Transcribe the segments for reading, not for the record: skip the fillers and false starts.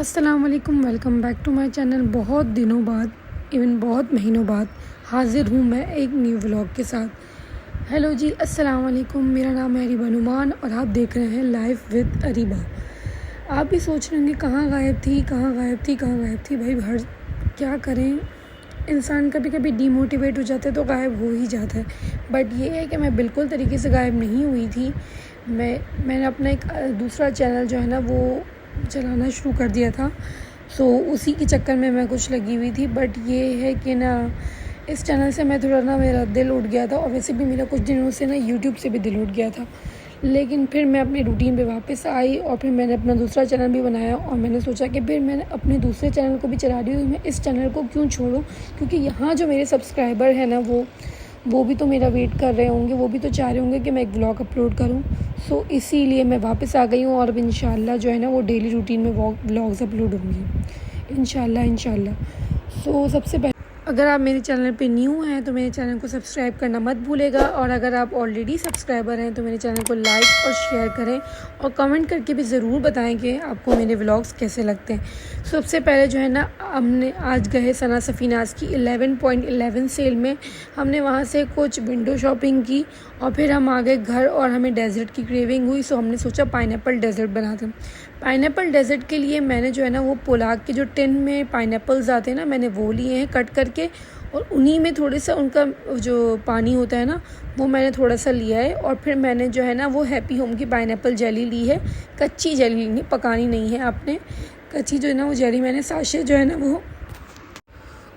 अस्सलाम वालेकुम, welcome back to my channel. बहुत दिनों बाद, इवन बहुत महीनों बाद हाज़िर हूँ मैं एक न्यू व्लॉग के साथ। हेलो जी, अस्सलाम वालेकुम। मेरा नाम है अरीबा नुमान और आप देख रहे हैं लाइफ विद अरीबा। आप भी सोच रहे होंगे कहाँ गायब थी, कहाँ गायब थी, कहाँ गायब थी। भाई हर क्या करें, इंसान कभी कभी डीमोटिवेट हो जाता है तो गायब हो ही जाता है। बट ये है कि मैं बिल्कुल तरीके से गायब नहीं हुई थी। मैंने अपना एक दूसरा चैनल जो है ना वो चलाना शुरू कर दिया था। सो उसी के चक्कर में मैं कुछ लगी हुई थी। बट ये है कि ना इस चैनल से मैं थोड़ा ना मेरा दिल उठ गया था, और वैसे भी मेरा कुछ दिनों से ना यूट्यूब से भी दिल उठ गया था। लेकिन फिर मैं अपनी रूटीन पे वापस आई और फिर मैंने अपना दूसरा चैनल भी बनाया, और मैंने सोचा कि फिर मैंने अपने दूसरे चैनल को भी चला रही हूँ, मैं इस चैनल को क्यों छोड़ूं, क्योंकि यहाँ जो मेरे सब्सक्राइबर हैं ना वो भी तो मेरा वेट कर रहे होंगे, वो भी तो चाह रहे होंगे कि मैं एक व्लॉग अपलोड करूं। सो इसीलिए मैं वापस आ गई हूं, और अब इंशाल्लाह जो है ना वो डेली रूटीन में व्लॉग्स अपलोड होंगे इंशाल्लाह। सो सबसे पहले अगर आप मेरे चैनल पे न्यू हैं तो मेरे चैनल को सब्सक्राइब करना मत भूलेगा, और अगर आप ऑलरेडी सब्सक्राइबर हैं तो मेरे चैनल को लाइक और शेयर करें, और कमेंट करके भी ज़रूर बताएं कि आपको मेरे व्लॉग्स कैसे लगते हैं। सबसे पहले जो है ना हमने आज गए सना सफ़ीनाज़ की 11.11 सेल में, हमने वहाँ से कुछ विंडो शॉपिंग की और फिर हम आ गए घर, और हमें डेज़र्ट की क्रेविंग हुई। सो हमने सोचा पाइनएप्पल डेज़र्ट बनाते हैं। पाइनएप्पल डेज़र्ट के लिए मैंने जो है ना वो पोलाक के जो टिन में पाइनएप्पल्स आते हैं ना, मैंने वो लिए हैं कट करके, और उन्हीं में थोड़े सा उनका जो पानी होता है ना वो मैंने थोड़ा सा लिया है। और फिर मैंने जो है ना वो हैप्पी होम की पाइनएप्पल जेली ली है, कच्ची जेली नहीं, पकानी नहीं है आपने, कच्ची जो है ना वो जेली मैंने साशे जो है ना वो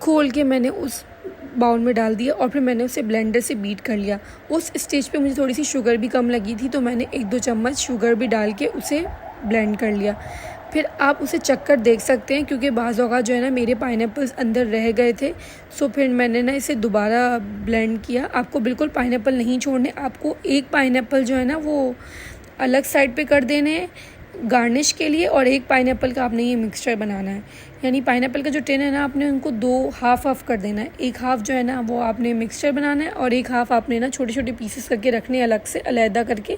खोल के मैंने उस बाउल में डाल दिया, और फिर मैंने उसे ब्लेंडर से बीट कर लिया। उस स्टेज पे मुझे थोड़ी सी शुगर भी कम लगी थी, तो मैंने 1-2 चम्मच शुगर भी डाल के उसे ब्लेंड कर लिया। फिर आप उसे चक्कर देख सकते हैं, क्योंकि बाज़ औक़ात जो है ना मेरे पाइनएप्पल्स अंदर रह गए थे। सो फिर मैंने ना इसे दोबारा ब्लेंड किया। आपको बिल्कुल पाइनएप्पल नहीं छोड़ने, आपको एक पाइनएप्पल जो है ना वो अलग साइड पे कर देने हैं गार्निश के लिए, और एक पाइनएप्पल का आपने ये मिक्सचर बनाना है। यानी पाइनएप्पल का जो टिन है ना आपने उनको 2 हाफ़ कर देना है। एक हाफ़ जो है ना वो आपने मिक्सचर बनाना है, और एक हाफ़ आपने ना छोटे छोटे पीसेस करके रखने अलग से, अलहदा करके,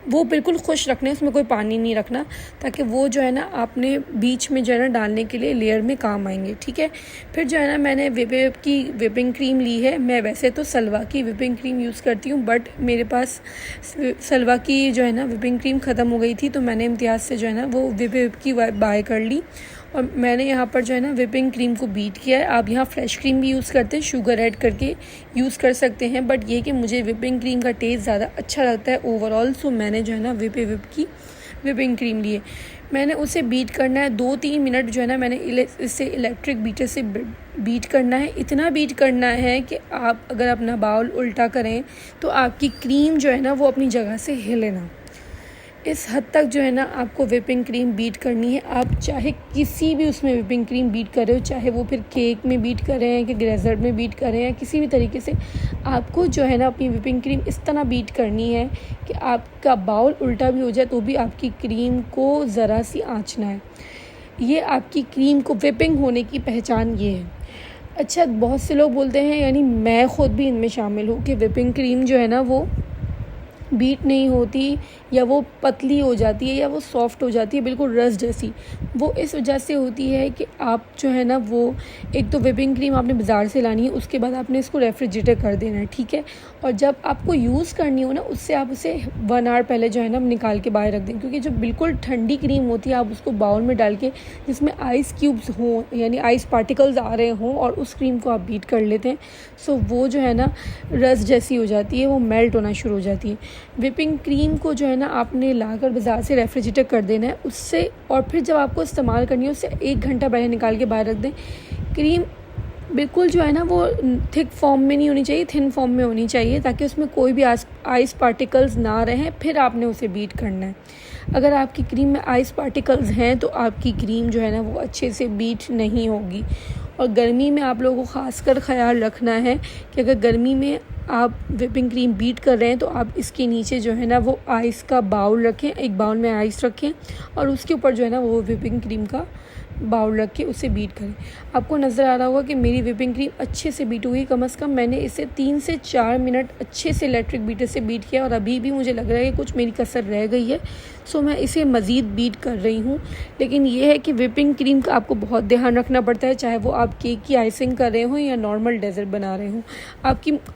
वो बिल्कुल खुश रखने, उसमें कोई पानी नहीं रखना, ताकि वो जो है ना आपने बीच में जो है ना डालने के लिए लेयर में काम आएंगे। ठीक है। फिर जो है ना मैंने विप की विपिंग क्रीम ली है। मैं वैसे तो सलवा की विपिंग क्रीम यूज़ करती हूँ, बट मेरे पास सलवा की जो है ना विपिंग क्रीम ख़त्म हो गई थी, तो मैंने इम्तियाज़ से जो है ना वो विप की बाय कर ली, और मैंने यहाँ पर जो है ना विपिंग क्रीम को बीट किया है। आप यहाँ फ्रेश क्रीम भी यूज़ करते हैं, शुगर ऐड करके यूज़ कर सकते हैं, बट ये कि मुझे विपिंग क्रीम का टेस्ट ज़्यादा अच्छा लगता है ओवरऑल। सो मैंने जो है ना विप की विपिंग क्रीम ली है। मैंने उसे बीट करना है 2-3 मिनट जो है ना मैंने इसे इलेक्ट्रिक बीटर से बीट करना है। इतना बीट करना है कि आप अगर अपना बाउल उल्टा करें तो आपकी क्रीम जो है ना वो अपनी जगह से हिले ना। इस हद तक जो है ना आपको विपिंग क्रीम बीट करनी है। आप चाहे किसी भी उसमें विपिंग क्रीम बीट कर रहे हो, चाहे वो फिर केक में बीट कर रहे हैं कि डेज़र्ट में बीट कर रहे हैं, किसी भी तरीके से आपको जो है ना अपनी विपिंग क्रीम इस तरह बीट करनी है कि आपका बाउल उल्टा भी हो जाए तो भी आपकी क्रीम को ज़रा सी आँचना है। ये आपकी क्रीम को विपिंग होने की पहचान ये है। अच्छा, बहुत से लोग बोलते हैं, यानी मैं ख़ुद भी इनमें शामिल हूँ, कि विपिंग क्रीम जो है ना वो बीट नहीं होती, या वो पतली हो जाती है, या वो सॉफ़्ट हो जाती है बिल्कुल रस जैसी। वो इस वजह से होती है कि आप जो है ना वो एक तो विपिंग क्रीम आपने बाज़ार से लानी है, उसके बाद आपने इसको रेफ्रिजरेटर कर देना है। ठीक है। और जब आपको यूज़ करनी हो ना उससे आप उसे 1 आवर पहले जो है ना निकाल के बाहर रख दें, क्योंकि जो बिल्कुल ठंडी क्रीम होती है आप उसको बाउल में डाल के जिसमें आइस क्यूब्स हों, यानी आइस पार्टिकल्स आ रहे हों, और उस क्रीम को आप बीट कर लेते हैं, सो वो जो है ना रस जैसी हो जाती है, वो मेल्ट होना शुरू हो जाती है। विपिंग क्रीम को जो है ना आपने लाकर बाज़ार से रेफ्रिजरेटर कर देना है उससे, और फिर जब आपको इस्तेमाल करनी है उससे 1 घंटा पहले निकाल के बाहर रख दें। क्रीम बिल्कुल जो है ना वो थिक फॉर्म में नहीं होनी चाहिए, थिन फॉर्म में होनी चाहिए, ताकि उसमें कोई भी आइस पार्टिकल्स ना रहें। फिर आपने उसे बीट करना है। अगर आपकी क्रीम में आइस पार्टिकल्स हैं तो आपकी क्रीम जो है ना वो अच्छे से बीट नहीं होगी। और गर्मी में आप लोगों को ख़ासकर ख़याल रखना है कि अगर गर्मी में आप विपिंग क्रीम बीट कर रहे हैं तो आप इसके नीचे जो है ना वो आइस का बाउल रखें, एक बाउल में आइस रखें, और उसके ऊपर जो है ना वो विपिंग क्रीम का बाउल रख के उसे बीट करें। आपको नज़र आ रहा होगा कि मेरी विपिंग क्रीम अच्छे से बीट हुई। कम से कम मैंने इसे 3 से 4 मिनट अच्छे से इलेक्ट्रिक बीटर से बीट किया, और अभी भी मुझे लग रहा है कि कुछ मेरी कसर रह गई है। सो मैं इसे मज़ीद बीट कर रही हूँ। लेकिन ये है कि व्हिपिंग क्रीम का आपको बहुत ध्यान रखना पड़ता है, चाहे वो आप केक की आइसिंग कर रहे हो या नॉर्मल डेज़र्ट बना रहे हो।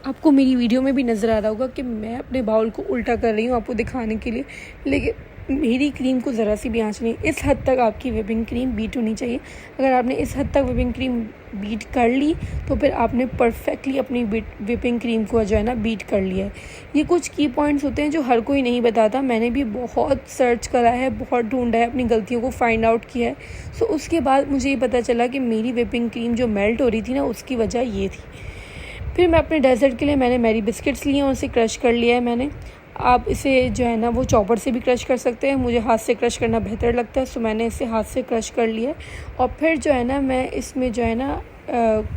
आपको मेरी वीडियो में भी नज़र आ रहा होगा कि मैं अपने बाउल को उल्टा कर रही हूँ आपको दिखाने के लिए, लेकिन मेरी क्रीम को ज़रा सी भी आँच नहीं। इस हद तक आपकी व्हिपिंग क्रीम बीट होनी चाहिए। अगर आपने इस हद तक व्हिपिंग क्रीम बीट कर ली तो फिर आपने परफेक्टली अपनी व्हिपिंग क्रीम को जो है ना बीट कर लिया है। ये कुछ की पॉइंट्स होते हैं जो हर कोई नहीं बताता। मैंने भी बहुत सर्च करा है, बहुत ढूंढा है, अपनी गलतियों को फाइंड आउट किया है। सो उसके बाद मुझे ये पता चला कि मेरी व्हिपिंग क्रीम जो मेल्ट हो रही थी ना, उसकी वजह ये थी। फिर मैं अपने डेज़र्ट के लिए मैंने मैरी बिस्किट्स लिए और उसे क्रश कर लिया है मैंने। आप इसे जो है ना वो चॉपर से भी क्रश कर सकते हैं, मुझे हाथ से क्रश करना बेहतर लगता है, सो मैंने इसे हाथ से क्रश कर लिया है। और फिर जो है ना मैं इसमें जो है ना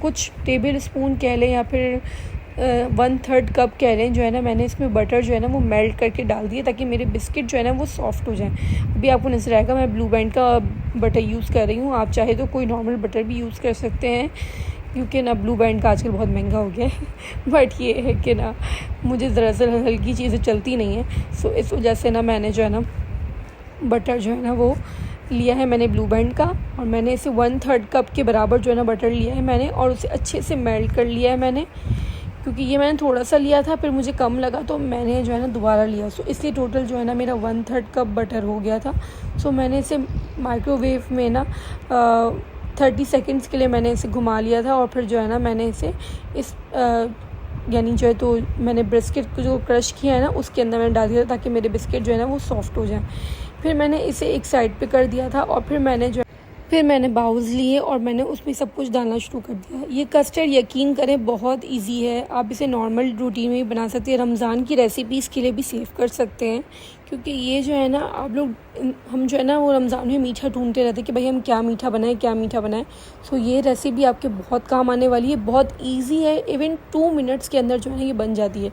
कुछ टेबल स्पून कह लें या फिर 1/3 कप कह लें, जो है ना मैंने इसमें बटर जो है ना वो मेल्ट करके डाल दिया ताकि मेरे बिस्किट जो है ना वो सॉफ्ट हो जाएं। अभी आपको नजर आएगा मैं ब्लू बैंड का बटर यूज़ कर रही हूँ, आप चाहे तो कोई नॉर्मल बटर भी यूज़ कर सकते हैं, क्योंकि ना ब्लू बैंड का आजकल बहुत महंगा हो गया है। बट ये है कि ना मुझे दरअसल हल्की चीज़ें चलती नहीं है, सो इस वजह से ना मैंने जो है ना बटर जो है ना वो लिया है मैंने ब्लू बैंड का, और मैंने इसे 1/3 कप के बराबर जो है ना बटर लिया है मैंने, और उसे अच्छे से मेल्ट कर लिया है मैंने, क्योंकि ये मैंने थोड़ा सा लिया था फिर मुझे कम लगा तो मैंने जो है ना दोबारा लिया। सो इसलिए टोटल जो है ना मेरा 1/3 कप बटर हो गया था। सो मैंने इसे माइक्रोवेव में ना 30 सेकेंड्स के लिए मैंने इसे घुमा लिया था, और फिर जो है ना मैंने इसे इस यानी जो है तो मैंने बिस्किट को जो क्रश किया है ना उसके अंदर मैंने डाल दिया था ताकि मेरे बिस्किट जो है ना वो सॉफ्ट हो जाए। फिर मैंने इसे एक साइड पे कर दिया था, और फिर मैंने बाउल्स लिए और मैंने उसमें सब कुछ डालना शुरू कर दिया। ये कस्टर्ड यकीन करें बहुत इजी है, आप इसे नॉर्मल रूटीन में भी बना सकते हैं, रमज़ान की रेसिपीज़ के लिए भी सेव कर सकते हैं, क्योंकि ये जो है ना हम जो है ना वो रमज़ान में मीठा ढूंढते रहते हैं कि भाई हम क्या मीठा बनाएं। सो ये रेसिपी आपके बहुत काम आने वाली है, बहुत ईजी है, इवन 2 मिनट्स के अंदर जो है ये बन जाती है।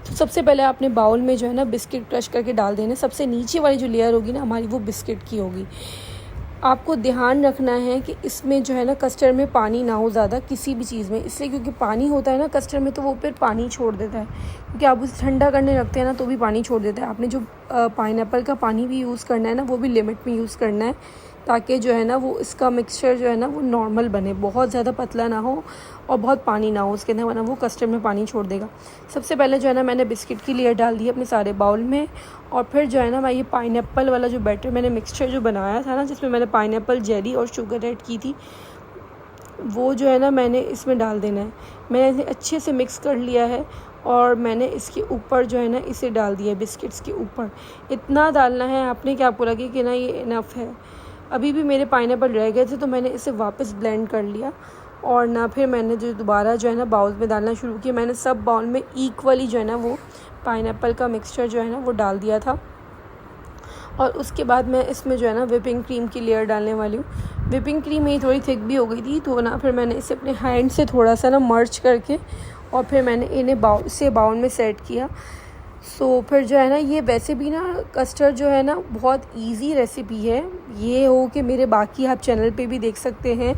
तो सबसे पहले आपने बाउल में जो है ना बिस्किट क्रश करके डाल देने। सबसे नीचे वाली जो लेयर होगी ना हमारी वो बिस्किट की होगी। आपको ध्यान रखना है कि इसमें जो है ना कस्टर्ड में पानी ना हो ज़्यादा किसी भी चीज़ में, इसलिए क्योंकि पानी होता है ना कस्टर्ड में तो वो फिर पानी छोड़ देता है, क्योंकि आप उसे ठंडा करने रखते हैं ना तो भी पानी छोड़ देता है। आपने जो पाइनएप्पल का पानी भी यूज़ करना है ना वो भी लिमिट में यूज़ करना है, ताकि जो है ना वो इसका मिक्सचर जो है ना वो नॉर्मल बने, बहुत ज़्यादा पतला ना हो और बहुत पानी ना हो उसके अंदर, वरना वो कस्टर्ड में पानी छोड़ देगा। सबसे पहले जो है ना मैंने बिस्किट की लेयर डाल दी अपने सारे बाउल में, और फिर जो है ना मैं ये पाइनएप्पल वाला जो बैटर मैंने मिक्सचर जो बनाया था ना जिसमें मैंने पाइनएप्पल जेली और शुगर ऐड की थी, वो जो है ना मैंने इसमें डाल देना है। मैंने इसे अच्छे से मिक्स कर लिया है और मैंने इसके ऊपर जो है ना इसे डाल दिया है, बिस्किट्स के ऊपर। इतना डालना है आपने कि आपको लगे कि ना ये इनफ है। अभी भी मेरे पाइनएप्पल रह गए थे तो मैंने इसे वापस ब्लेंड कर लिया, और ना फिर मैंने जो दोबारा जो है ना बाउल में डालना शुरू किया। मैंने सब बाउल में इक्वली जो है ना वो पाइनएप्पल का मिक्सचर जो है ना वो डाल दिया था, और उसके बाद मैं इसमें जो है ना व्हिपिंग क्रीम की लेयर डालने वाली हूँ। व्हिपिंग क्रीम मेरी थोड़ी थिक भी हो गई थी, तो ना फिर मैंने इसे अपने हैंड से थोड़ा सा ना मर्ज करके और फिर मैंने इन्हें बाउल में सेट किया। सो फिर जो है ना ये वैसे भी ना कस्टर्ड जो है ना बहुत इजी रेसिपी है। ये हो कि मेरे बाकी आप चैनल पे भी देख सकते हैं,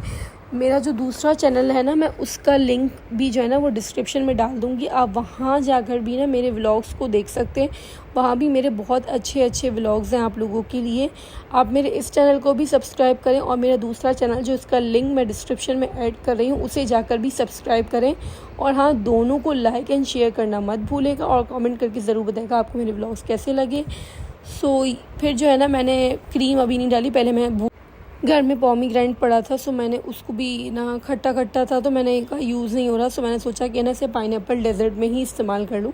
मेरा जो दूसरा चैनल है ना मैं उसका लिंक भी जो है ना वो डिस्क्रिप्शन में डाल दूँगी, आप वहाँ जाकर भी ना मेरे व्लॉग्स को देख सकते हैं। वहाँ भी मेरे बहुत अच्छे अच्छे व्लॉग्स हैं आप लोगों के लिए। आप मेरे इस चैनल को भी सब्सक्राइब करें, और मेरा दूसरा चैनल जो इसका लिंक मैं डिस्क्रिप्शन में ऐड कर रही हूँ उसे जाकर भी सब्सक्राइब करें। और हाँ, दोनों को लाइक एंड शेयर करना मत भूलेगा, और कमेंट करके ज़रूर बताएगा आपको मेरे व्लॉग्स कैसे लगे। सो फिर जो है ना मैंने क्रीम अभी नहीं डाली, पहले मैं घर में पोमीग्रेनेट पड़ा था, सो मैंने उसको भी ना खट्टा खट्टा था तो मैंने का यूज़ नहीं हो रहा, सो मैंने सोचा कि ना इसे पाइनएप्पल डेजर्ट में ही इस्तेमाल कर लूँ।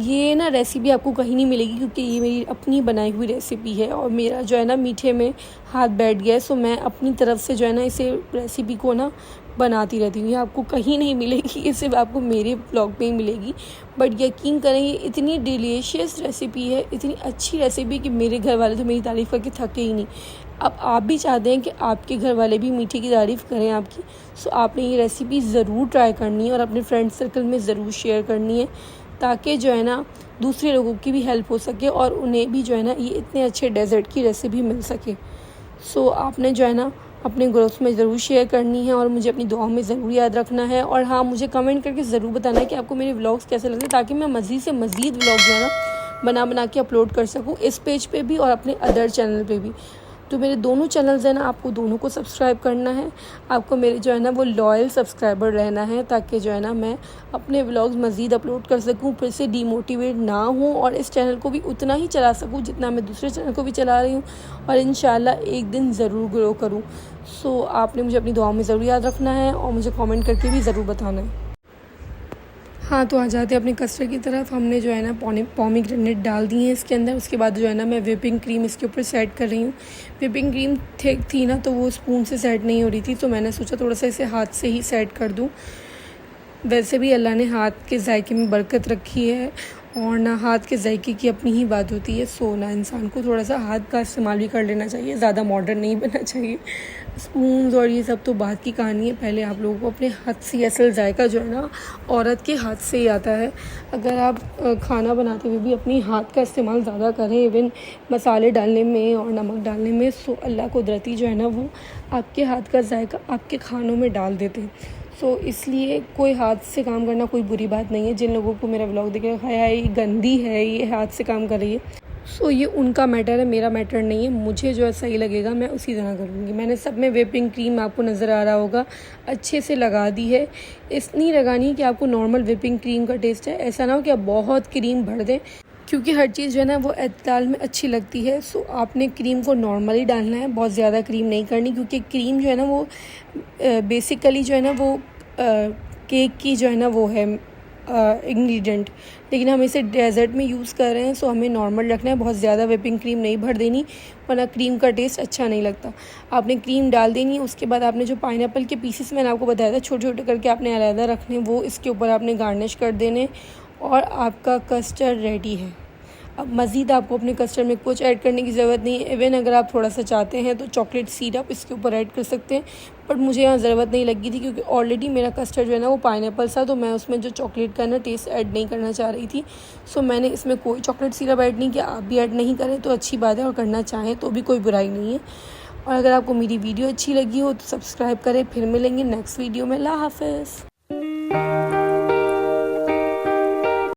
ये ना रेसिपी आपको कहीं नहीं मिलेगी, क्योंकि ये मेरी अपनी बनाई हुई रेसिपी है, और मेरा जो है ना मीठे में हाथ बैठ गया है, सो मैं अपनी तरफ से जो है ना इसे रेसिपी को ना बनाती रहती हूँ। ये आपको कहीं नहीं मिलेगी, ये सिर्फ आपको मेरे ब्लॉग में ही मिलेगी। बट यकीन करें ये इतनी डिलीशियस रेसिपी है, इतनी अच्छी रेसिपी कि मेरे घर वाले तो मेरी तारीफ़ करके थके ही नहीं। अब आप भी चाहते हैं कि आपके घर वाले भी मीठे की तारीफ़ करें आपकी, सो आपने ये रेसिपी ज़रूर ट्राई करनी है और अपने फ्रेंड सर्कल में ज़रूर शेयर करनी है, ताकि जो है ना दूसरे लोगों की भी हेल्प हो सके और उन्हें भी जो है ना ये इतने अच्छे डेज़र्ट की रेसिपी मिल सके। सो आपने जो है ना अपने ग्रुप्स में ज़रूर शेयर करनी है और मुझे अपनी दुआओं में ज़रूर याद रखना है। और हाँ, मुझे कमेंट करके ज़रूर बताना है कि आपको मेरे व्लॉग्स कैसे लगे, ताकि मैं मज़ीद से मज़ीद व्लॉग जो है ना बना बना के अपलोड कर सकूँ इस पेज पे भी और अपने अदर चैनल पे भी। तो मेरे दोनों चैनल्स हैं ना, आपको दोनों को सब्सक्राइब करना है। आपको मेरे जो है ना वो लॉयल सब्सक्राइबर रहना है, ताकि जो है ना मैं अपने व्लॉग्स मज़ीद अपलोड कर सकूं, फिर से डीमोटिवेट ना हूं और इस चैनल को भी उतना ही चला सकूं जितना मैं दूसरे चैनल को भी चला रही हूं, और इंशाल्लाह एक दिन ज़रूर ग्रो करूं। सो आपने मुझे अपनी दुआओं में ज़रूर याद रखना है और मुझे कॉमेंट करके भी ज़रूर बताना है। हाँ, तो आ जाते हैं अपने कस्टर्ड की तरफ। हमने जो है ना पोमीग्रेनेट डाल दिए हैं इसके अंदर। उसके बाद जो है ना मैं व्हिपिंग क्रीम इसके ऊपर सेट कर रही हूँ। व्हिपिंग क्रीम थिक थी ना, तो वो स्पून से सेट नहीं हो रही थी, तो मैंने सोचा थोड़ा सा इसे हाथ से ही सेट कर दूँ। वैसे भी अल्लाह ने हाथ के जायके में बरकत रखी है, और ना हाथ के जायके की अपनी ही बात होती है। सो ना इंसान को थोड़ा सा हाथ का इस्तेमाल भी कर लेना चाहिए, ज़्यादा मॉडर्न नहीं बनना चाहिए। स्पून्स और ये सब तो बात की कहानी है, पहले आप लोगों को अपने हाथ से असल जायका जो है ना औरत के हाथ से ही आता है। अगर आप खाना बनाते हुए भी अपनी हाथ का इस्तेमाल ज़्यादा करें, इवन मसाले डालने में और नमक डालने में, सो अल्लाह कुदरती जो है ना वो आपके हाथ का जायका आपके खानों में डाल देते हैं। सो इसलिए कोई हाथ से काम करना कोई बुरी बात नहीं है। जिन लोगों को मेरा व्लॉग देख रहा है ये गंदी है, ये हाथ से काम कर रही है, सो ये उनका मैटर है, मेरा मैटर नहीं है। मुझे जो सही लगेगा मैं उसी तरह करूँगी। मैंने सब में व्हिपिंग क्रीम, आपको नज़र आ रहा होगा, अच्छे से लगा दी है। इतनी लगानी है कि आपको नॉर्मल व्हिपिंग क्रीम का टेस्ट है, ऐसा ना हो कि आप बहुत क्रीम भर दें, क्योंकि हर चीज़ जो है ना वो एतदाल में अच्छी लगती है। सो आपने क्रीम को नॉर्मली डालना है, बहुत ज़्यादा क्रीम नहीं करनी, क्योंकि क्रीम जो है ना वो बेसिकली जो है ना वो केक की जो है ना वो है इंग्रेडिएंट, लेकिन हम इसे डेजर्ट में यूज़ कर रहे हैं, सो हमें नॉर्मल रखना है। बहुत ज़्यादा व्हिपिंग क्रीम नहीं भर देनी, वरना क्रीम का टेस्ट अच्छा नहीं लगता। आपने क्रीम डाल देनी है। उसके बाद आपने जो पाइनएप्पल के पीसेस मैंने आपको बताया था छोटे छोटे करके आपने अलहदा रखने, वो इसके ऊपर आपने गार्निश कर देने, और आपका कस्टर्ड रेडी है। अब मज़ीद आपको अपने कस्टर्ड में कुछ ऐड करने की ज़रूरत नहीं है। इवन अगर आप थोड़ा सा चाहते हैं तो चॉकलेट सिरप इसके ऊपर ऐड कर सकते हैं, बट मुझे यहाँ ज़रूरत नहीं लगी थी, क्योंकि ऑलरेडी मेरा कस्टर्ड जो है ना वो पाइनएप्पल था, तो मैं उसमें जो चॉकलेट का ना टेस्ट ऐड नहीं करना चाह रही थी। सो मैंने इसमें कोई चॉकलेट सिरप ऐड नहीं किया। आप भी ऐड नहीं करें तो अच्छी बात है, और करना चाहें तो भी कोई बुराई नहीं है। और अगर आपको मेरी वीडियो अच्छी लगी हो तो सब्सक्राइब करें। फिर मिलेंगे नेक्स्ट वीडियो में। अल्लाह हाफ़िज़।